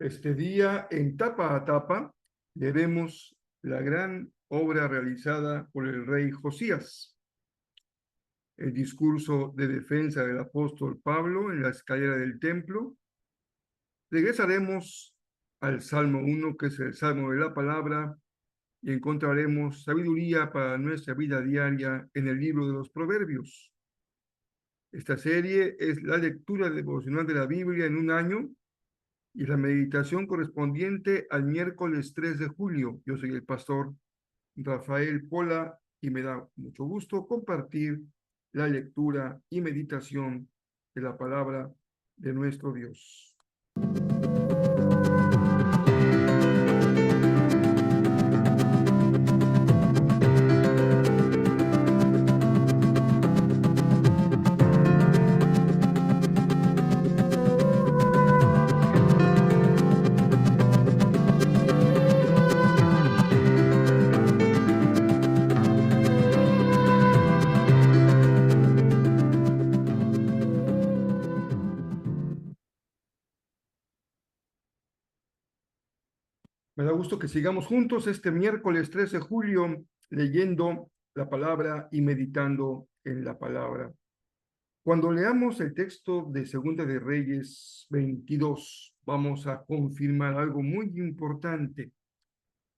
Este día, en tapa a tapa, veremos la gran obra realizada por el rey Josías, el discurso de defensa del apóstol Pablo en la escalera del templo. Regresaremos al Salmo 1, que es el Salmo de la Palabra, y encontraremos sabiduría para nuestra vida diaria en el libro de los Proverbios. Esta serie es la lectura devocional de la Biblia en un año y la meditación correspondiente al miércoles 3 de julio. Yo soy el pastor Rafael Pola y me da mucho gusto compartir la lectura y meditación de la palabra de nuestro Dios. Me da gusto que sigamos juntos este miércoles 13 de julio leyendo la palabra y meditando en la palabra. Cuando leamos el texto de Segunda de Reyes 22, vamos a confirmar algo muy importante.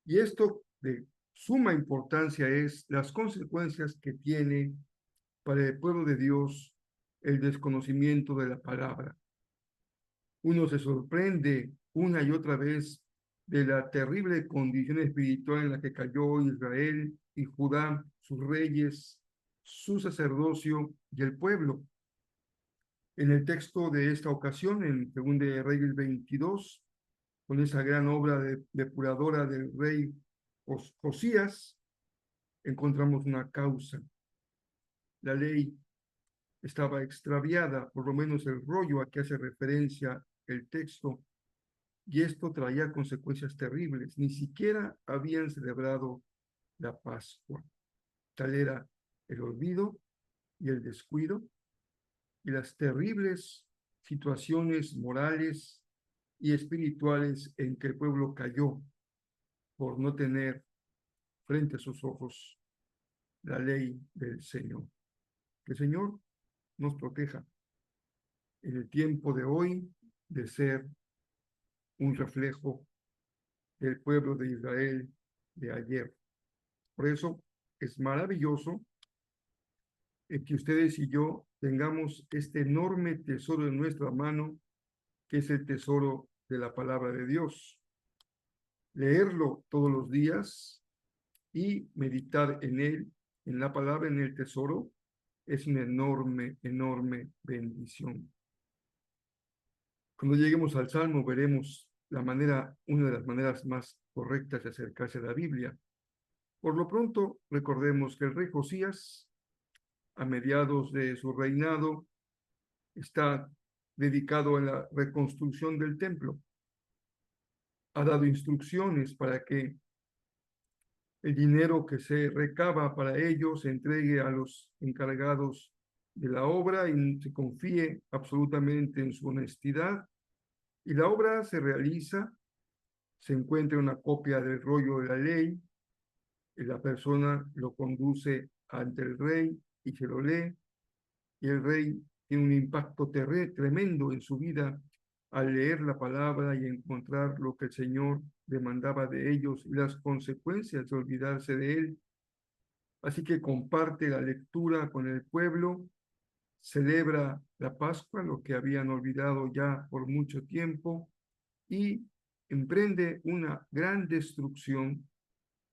Y esto de suma importancia es las consecuencias que tiene para el pueblo de Dios el desconocimiento de la palabra. Uno se sorprende una y otra vez de la terrible condición espiritual en la que cayó Israel y Judá, sus reyes, su sacerdocio y el pueblo. En el texto de esta ocasión, en 2 Reyes 22, con esa gran obra depuradora del rey Josías, encontramos una causa. La ley estaba extraviada, por lo menos el rollo a que hace referencia el texto, y esto traía consecuencias terribles. Ni siquiera habían celebrado la Pascua. Tal era el olvido y el descuido y las terribles situaciones morales y espirituales en que el pueblo cayó por no tener frente a sus ojos la ley del Señor. Que el Señor nos proteja en el tiempo de hoy de ser un reflejo del pueblo de Israel de ayer. Por eso es maravilloso que ustedes y yo tengamos este enorme tesoro en nuestra mano, que es el tesoro de la palabra de Dios. Leerlo todos los días y meditar en él, en la palabra, en el tesoro, es una enorme, enorme bendición. Cuando lleguemos al Salmo veremos una de las maneras más correctas de acercarse a la Biblia. Por lo pronto, recordemos que el rey Josías, a mediados de su reinado, está dedicado a la reconstrucción del templo. Ha dado instrucciones para que el dinero que se recaba para ello se entregue a los encargados de la obra y se confíe absolutamente en su honestidad. Y la obra se realiza, se encuentra una copia del rollo de la ley, y la persona lo conduce ante el rey y se lo lee, y el rey tiene un impacto tremendo en su vida al leer la palabra y encontrar lo que el Señor demandaba de ellos y las consecuencias de olvidarse de él. Así que comparte la lectura con el pueblo, celebra la Pascua, lo que habían olvidado ya por mucho tiempo, y emprende una gran destrucción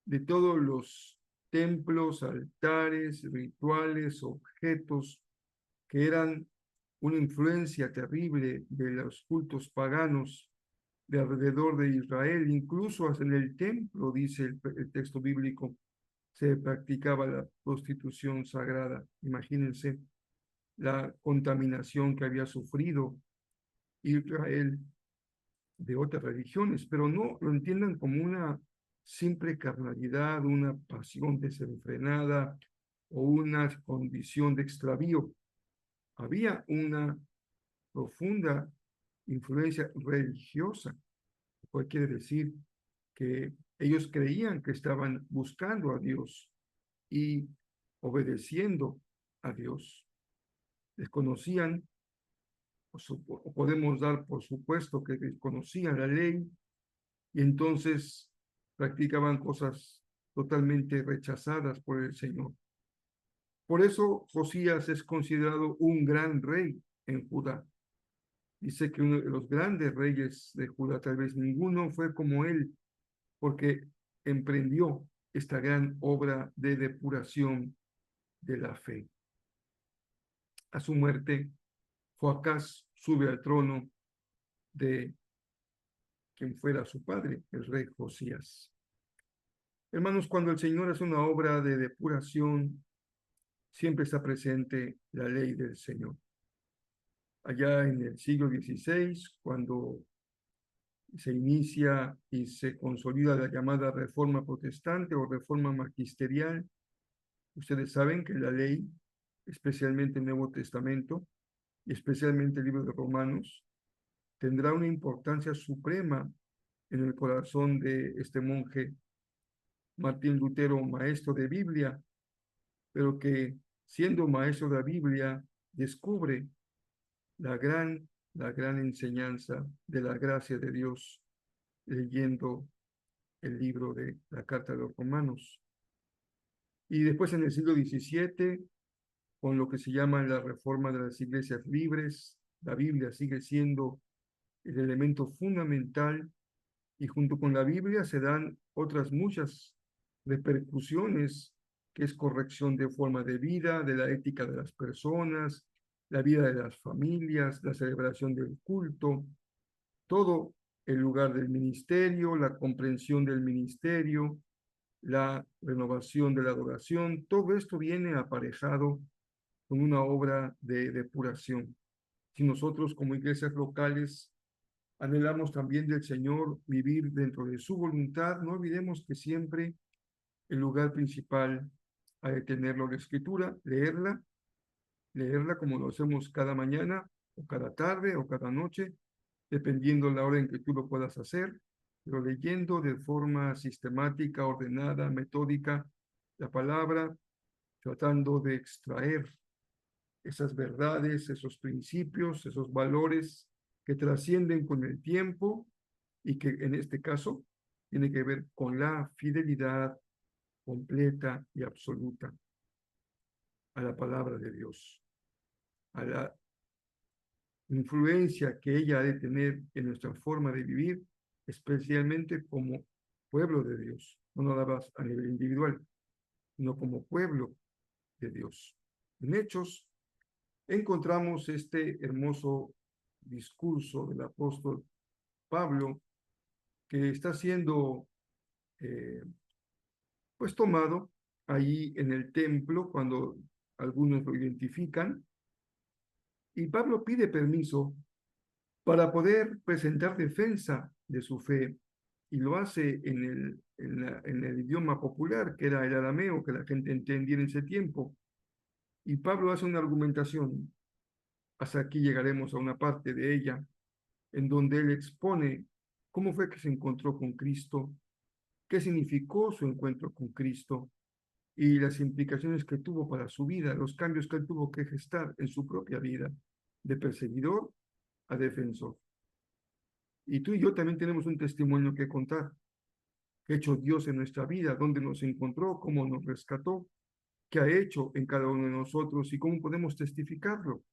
de todos los templos, altares, rituales, objetos que eran una influencia terrible de los cultos paganos de alrededor de Israel, incluso hasta en el templo, dice el texto bíblico, se practicaba la prostitución sagrada. Imagínense la contaminación que había sufrido Israel de otras religiones, pero no lo entiendan como una simple carnalidad, una pasión desenfrenada o una condición de extravío. Había una profunda influencia religiosa lo cual quiere decir que ellos creían que estaban buscando a Dios y obedeciendo a Dios. Desconocían, o podemos dar por supuesto que desconocían la ley, y entonces practicaban cosas totalmente rechazadas por el Señor. Por eso Josías es considerado un gran rey en Judá. Dice que uno de los grandes reyes de Judá, tal vez ninguno fue como él, porque emprendió esta gran obra de depuración de la fe. A su muerte, Joacás sube al trono de quien fuera su padre, el rey Josías. Hermanos, cuando el Señor hace una obra de depuración, siempre está presente la ley del Señor. Allá en el siglo XVI, cuando se inicia y se consolida la llamada Reforma Protestante o Reforma Magisterial, ustedes saben que la ley, especialmente el Nuevo Testamento y especialmente el libro de Romanos, tendrá una importancia suprema en el corazón de este monje Martín Lutero, maestro de Biblia, pero que siendo maestro de la Biblia descubre la gran enseñanza de la gracia de Dios leyendo el libro de la Carta de los Romanos. Y después en el siglo XVII, con lo que se llama la reforma de las iglesias libres, la Biblia sigue siendo el elemento fundamental, y junto con la Biblia se dan otras muchas repercusiones, que es corrección de forma de vida, de la ética de las personas, la vida de las familias, la celebración del culto, todo el lugar del ministerio, la comprensión del ministerio, la renovación de la adoración, todo esto viene aparejado con una obra de depuración. Si nosotros como iglesias locales anhelamos también del Señor vivir dentro de su voluntad, no olvidemos que siempre el lugar principal ha de tenerlo la Escritura, leerla como lo hacemos cada mañana, o cada tarde, o cada noche, dependiendo la hora en que tú lo puedas hacer, pero leyendo de forma sistemática, ordenada, metódica, la palabra, tratando de extraer esas verdades, esos principios, esos valores que trascienden con el tiempo y que en este caso tiene que ver con la fidelidad completa y absoluta a la palabra de Dios, a la influencia que ella ha de tener en nuestra forma de vivir, especialmente como pueblo de Dios, no nada más a nivel individual, sino como pueblo de Dios. En Hechos encontramos este hermoso discurso del apóstol Pablo, que está siendo pues tomado ahí en el templo cuando algunos lo identifican, y Pablo pide permiso para poder presentar defensa de su fe, y lo hace en el idioma popular, que era el arameo, que la gente entendía en ese tiempo. Y Pablo hace una argumentación, hasta aquí llegaremos a una parte de ella, en donde él expone cómo fue que se encontró con Cristo, qué significó su encuentro con Cristo y las implicaciones que tuvo para su vida, los cambios que él tuvo que gestar en su propia vida, de perseguidor a defensor. Y tú y yo también tenemos un testimonio que contar, que ha hecho Dios en nuestra vida, dónde nos encontró, cómo nos rescató, qué ha hecho en cada uno de nosotros y cómo podemos testificarlo.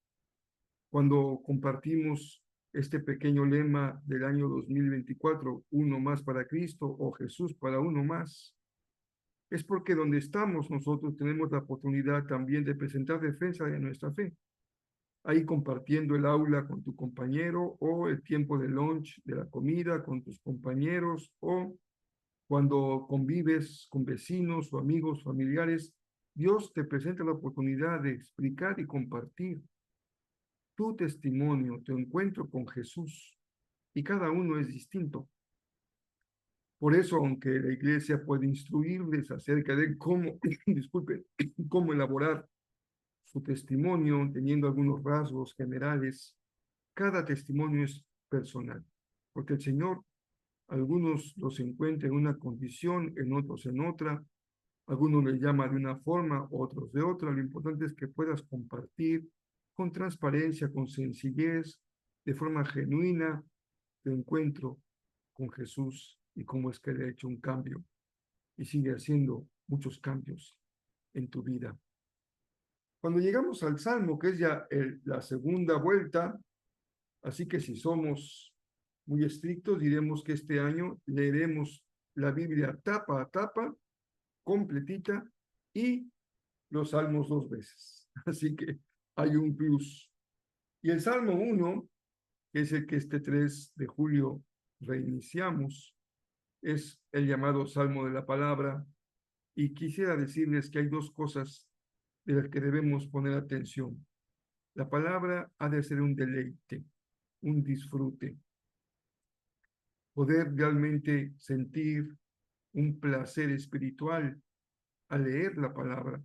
Cuando compartimos este pequeño lema del año 2024, uno más para Cristo o Jesús para uno más, es porque donde estamos nosotros tenemos la oportunidad también de presentar defensa de nuestra fe. Ahí compartiendo el aula con tu compañero, o el tiempo de lunch, de la comida con tus compañeros, o cuando convives con vecinos o amigos, familiares, Dios te presenta la oportunidad de explicar y compartir tu testimonio, tu encuentro con Jesús, y cada uno es distinto. Por eso, aunque la iglesia puede instruirles acerca de cómo, disculpen, cómo elaborar su testimonio, teniendo algunos rasgos generales, cada testimonio es personal, porque el Señor Algunos los encuentran en una condición, en otros en otra. Algunos les llama de una forma, otros de otra. Lo importante es que puedas compartir con transparencia, con sencillez, de forma genuina, tu encuentro con Jesús y cómo es que le ha hecho un cambio y sigue haciendo muchos cambios en tu vida. Cuando llegamos al Salmo, que es ya la segunda vuelta, así que si somos muy estrictos, diremos que este año leeremos la Biblia tapa a tapa, completita, y los salmos 2 veces. Así que hay un plus. Y el Salmo 1, que es el que este 3 de julio reiniciamos, es el llamado Salmo de la Palabra. Y quisiera decirles que hay dos cosas de las que debemos poner atención. La palabra ha de ser un deleite, un disfrute, poder realmente sentir un placer espiritual al leer la palabra,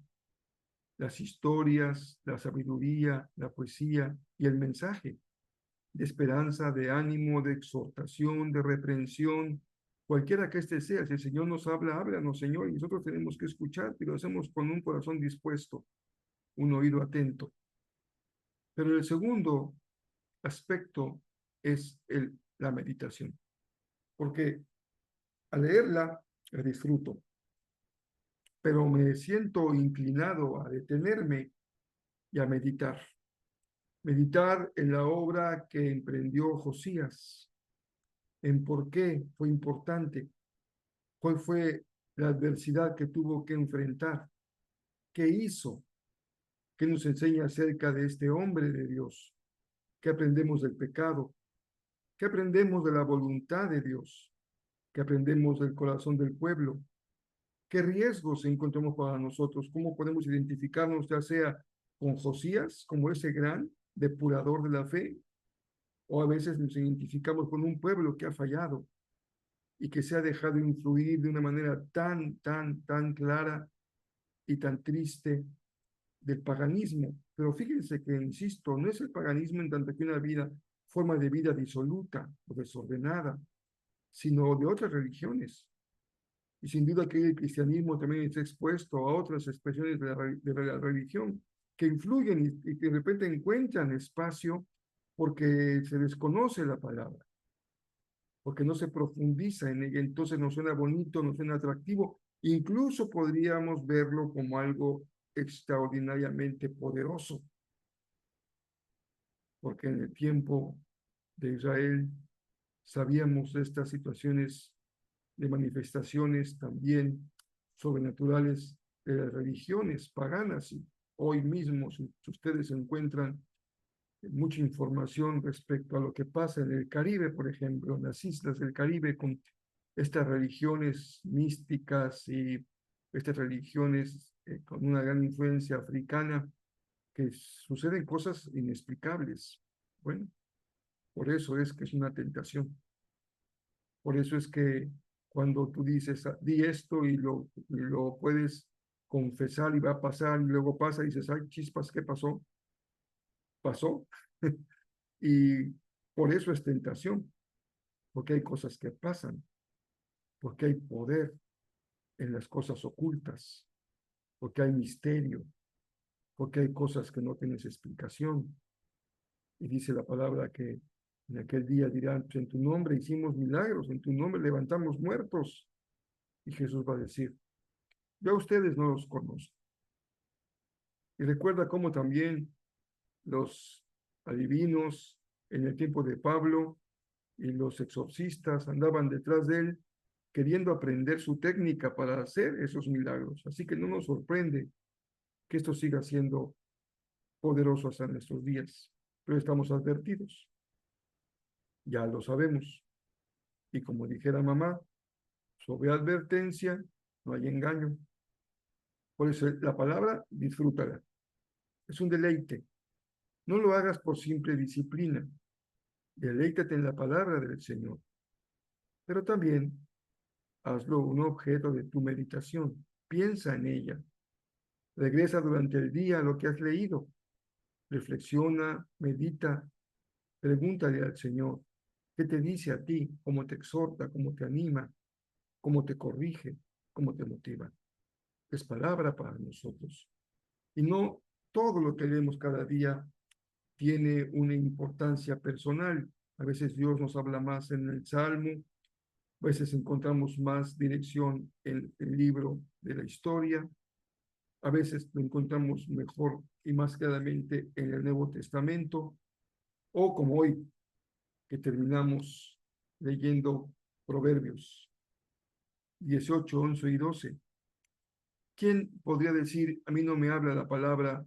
las historias, la sabiduría, la poesía y el mensaje de esperanza, de ánimo, de exhortación, de reprensión, cualquiera que este sea. Si el Señor nos habla, háblanos, Señor, y nosotros tenemos que escuchar, y lo hacemos con un corazón dispuesto, un oído atento. Pero el segundo aspecto es la meditación, porque al leerla la disfruto, pero me siento inclinado a detenerme y a meditar. Meditar en la obra que emprendió Josías, en por qué fue importante, cuál fue la adversidad que tuvo que enfrentar, qué hizo, qué nos enseña acerca de este hombre de Dios, qué aprendemos del pecado, qué aprendemos de la voluntad de Dios, qué aprendemos del corazón del pueblo, qué riesgos encontramos para nosotros, cómo podemos identificarnos ya sea con Josías como ese gran depurador de la fe, o a veces nos identificamos con un pueblo que ha fallado y que se ha dejado influir de una manera tan clara y tan triste del paganismo. Pero fíjense que, insisto, no es el paganismo en tanto que una forma de vida disoluta o desordenada, sino de otras religiones. Y sin duda que el cristianismo también está expuesto a otras expresiones de la religión que influyen y que de repente encuentran espacio porque se desconoce la palabra, porque no se profundiza en ella, entonces no suena bonito, no suena atractivo, incluso podríamos verlo como algo extraordinariamente poderoso, porque en el tiempo de Israel sabíamos de estas situaciones de manifestaciones también sobrenaturales de las religiones paganas, y hoy mismo si ustedes encuentran mucha información respecto a lo que pasa en el Caribe, por ejemplo, en las islas del Caribe, con estas religiones místicas y estas religiones con una gran influencia africana, que suceden cosas inexplicables. Bueno, por eso es que es una tentación. Por eso es que cuando tú dices, di esto y lo puedes confesar y va a pasar y luego pasa y dices, ay, chispas, ¿qué pasó? Pasó. Y por eso es tentación, porque hay cosas que pasan, porque hay poder en las cosas ocultas, porque hay misterio, porque hay cosas que no tienes explicación. Y dice la palabra que en aquel día dirán, en tu nombre hicimos milagros, en tu nombre levantamos muertos. Y Jesús va a decir, yo a ustedes no los conozco. Y recuerda cómo también los adivinos en el tiempo de Pablo y los exorcistas andaban detrás de él queriendo aprender su técnica para hacer esos milagros. Así que no nos sorprende que esto siga siendo poderoso hasta nuestros días, pero estamos advertidos, ya lo sabemos. Y como dijera mamá, sobre advertencia no hay engaño. Por eso la palabra, disfrútala. Es un deleite. No lo hagas por simple disciplina. Deleítate en la palabra del Señor. Pero también hazlo un objeto de tu meditación. Piensa en ella. Regresa durante el día a lo que has leído. Reflexiona, medita, pregúntale al Señor, ¿Qué te dice a ti? ¿Cómo te exhorta? ¿Cómo te anima? ¿Cómo te corrige? ¿Cómo te motiva? Es palabra para nosotros. Y no todo lo que leemos cada día tiene una importancia personal. A veces Dios nos habla más en el Salmo, a veces encontramos más dirección en el libro de la historia, a veces lo encontramos mejor y más claramente en el Nuevo Testamento, o como hoy, que terminamos leyendo Proverbios 18, 11 y 12. ¿Quién podría decir, a mí no me habla la palabra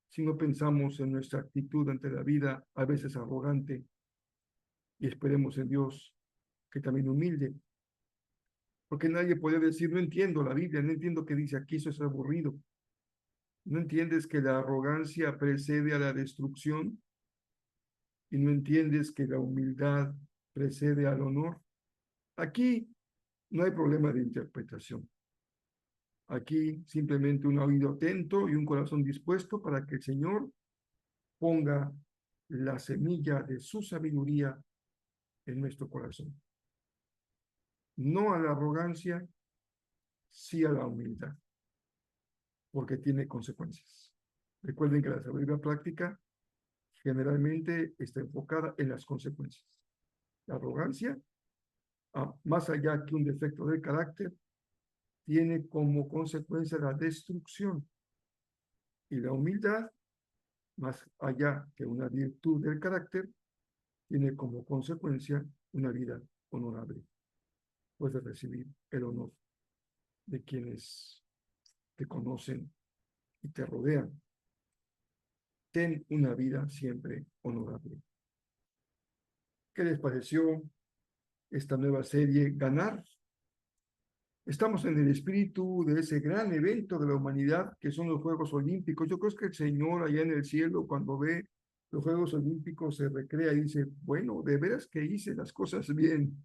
si no pensamos en nuestra actitud ante la vida, a veces arrogante, y esperemos en Dios que también humilde? Porque nadie puede decir, no entiendo la Biblia, no entiendo qué dice aquí, eso es aburrido. ¿No entiendes que la arrogancia precede a la destrucción? ¿Y no entiendes que la humildad precede al honor? Aquí no hay problema de interpretación. Aquí simplemente un oído atento y un corazón dispuesto para que el Señor ponga la semilla de su sabiduría en nuestro corazón. No a la arrogancia, sí a la humildad, porque tiene consecuencias. Recuerden que la sabiduría práctica generalmente está enfocada en las consecuencias. La arrogancia, más allá que un defecto del carácter, tiene como consecuencia la destrucción. Y la humildad, más allá que una virtud del carácter, tiene como consecuencia una vida honorable. Puedes recibir el honor de quienes te conocen y te rodean. Ten una vida siempre honorable. ¿Qué les pareció esta nueva serie, Ganar? Estamos en el espíritu de ese gran evento de la humanidad que son los Juegos Olímpicos. Yo creo que el Señor allá en el cielo, cuando ve los Juegos Olímpicos, se recrea y dice, bueno, de veras que hice las cosas bien.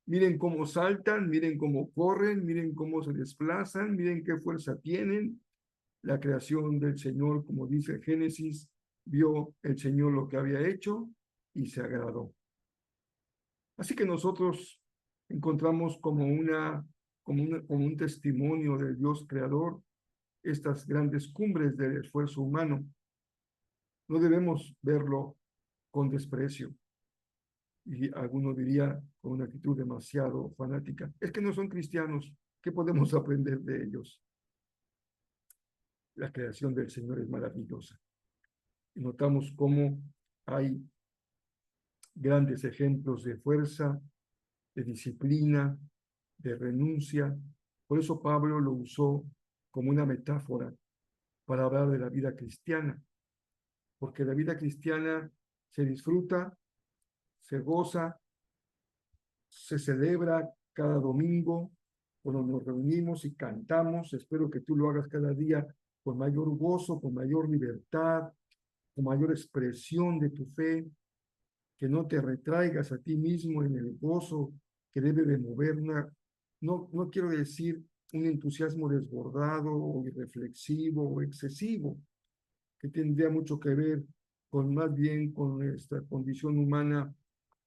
Miren cómo saltan, miren cómo corren, miren cómo se desplazan, miren qué fuerza tienen. La creación del Señor, como dice Génesis, vio el Señor lo que había hecho y se agradó. Así que nosotros encontramos como un testimonio del Dios creador estas grandes cumbres del esfuerzo humano. No debemos verlo con desprecio, y alguno diría con una actitud demasiado fanática. Es que no son cristianos, ¿qué podemos aprender de ellos? La creación del Señor es maravillosa. Y notamos cómo hay grandes ejemplos de fuerza, de disciplina, de renuncia. Por eso Pablo lo usó como una metáfora para hablar de la vida cristiana, porque la vida cristiana se disfruta, se goza, se celebra cada domingo, cuando nos reunimos y cantamos. Espero que tú lo hagas cada día con mayor gozo, con mayor libertad, con mayor expresión de tu fe, que no te retraigas a ti mismo en el gozo que debe de mover no quiero decir un entusiasmo desbordado o irreflexivo o excesivo, que tendría mucho que ver con más bien con nuestra condición humana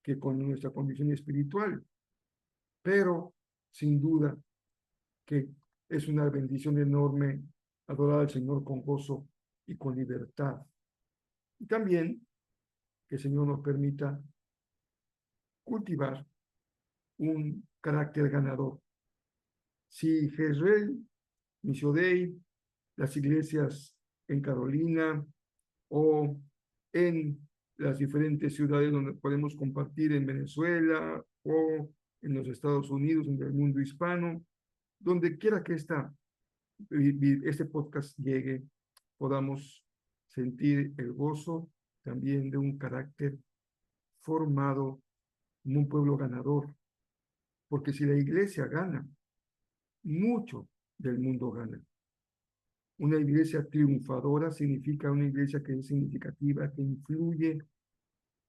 que con nuestra condición espiritual. Pero sin duda que es una bendición enorme adorar al Señor con gozo y con libertad. Y también que el Señor nos permita cultivar un carácter ganador. Si Jezreel, Missio Dei, las iglesias en Carolina o en las diferentes ciudades donde podemos compartir en Venezuela o en los Estados Unidos, en el mundo hispano, donde quiera que este podcast llegue, podamos sentir el gozo también de un carácter formado como un pueblo ganador, porque si la iglesia gana, mucho del mundo gana. Una iglesia triunfadora significa una iglesia que es significativa, que influye,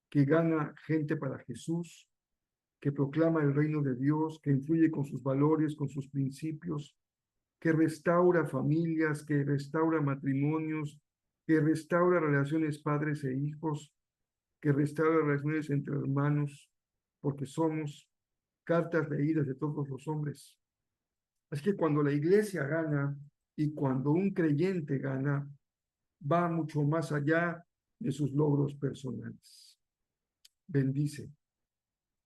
que gana gente para Jesús, que proclama el reino de Dios, que influye con sus valores, con sus principios, que restaura familias, que restaura matrimonios, que restaura relaciones padres e hijos, que restaura relaciones entre hermanos, porque somos cartas leídas de todos los hombres. Es que cuando la iglesia gana y cuando un creyente gana, va mucho más allá de sus logros personales. Bendice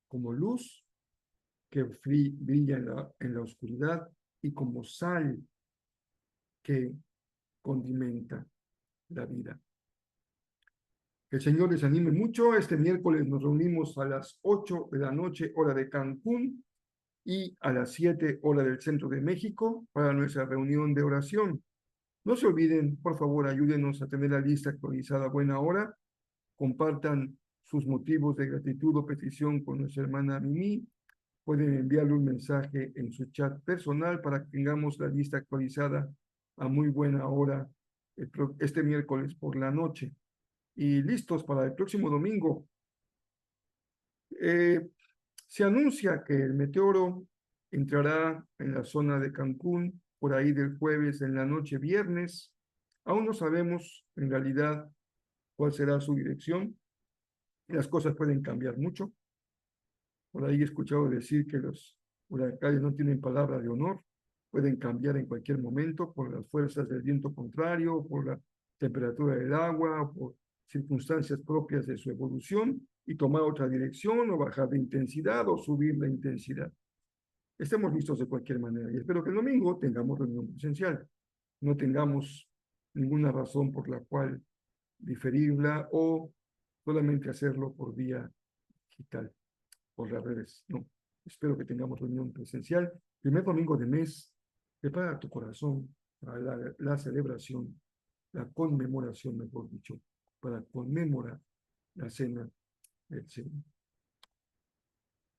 como luz que brilla en la oscuridad y como sal que condimenta la vida. Que el Señor les anime mucho. Este miércoles nos reunimos a las 8 de la noche, hora de Cancún, y a las 7, hora del centro de México, para nuestra reunión de oración. No se olviden, por favor, ayúdenos a tener la lista actualizada a buena hora. Compartan sus motivos de gratitud o petición con nuestra hermana Mimi. Pueden enviarle un mensaje en su chat personal para que tengamos la lista actualizada a muy buena hora este miércoles por la noche. Y listos para el próximo domingo. Eh, Se anuncia que el meteoro entrará en la zona de Cancún por ahí del jueves en la noche viernes. Aún no sabemos en realidad cuál será su dirección. Las cosas pueden cambiar mucho. Por ahí he escuchado decir que los huracanes no tienen palabra de honor. Pueden cambiar en cualquier momento por las fuerzas del viento contrario, por la temperatura del agua, por circunstancias propias de su evolución y tomar otra dirección o bajar de intensidad o subir la intensidad. Estemos listos de cualquier manera y espero que el domingo tengamos reunión presencial, no tengamos ninguna razón por la cual diferirla o solamente hacerlo por vía digital, por las redes. No, espero que tengamos reunión presencial. Primer domingo de mes, prepara tu corazón para la celebración, la conmemoración, mejor dicho, para conmemorar la cena del Señor.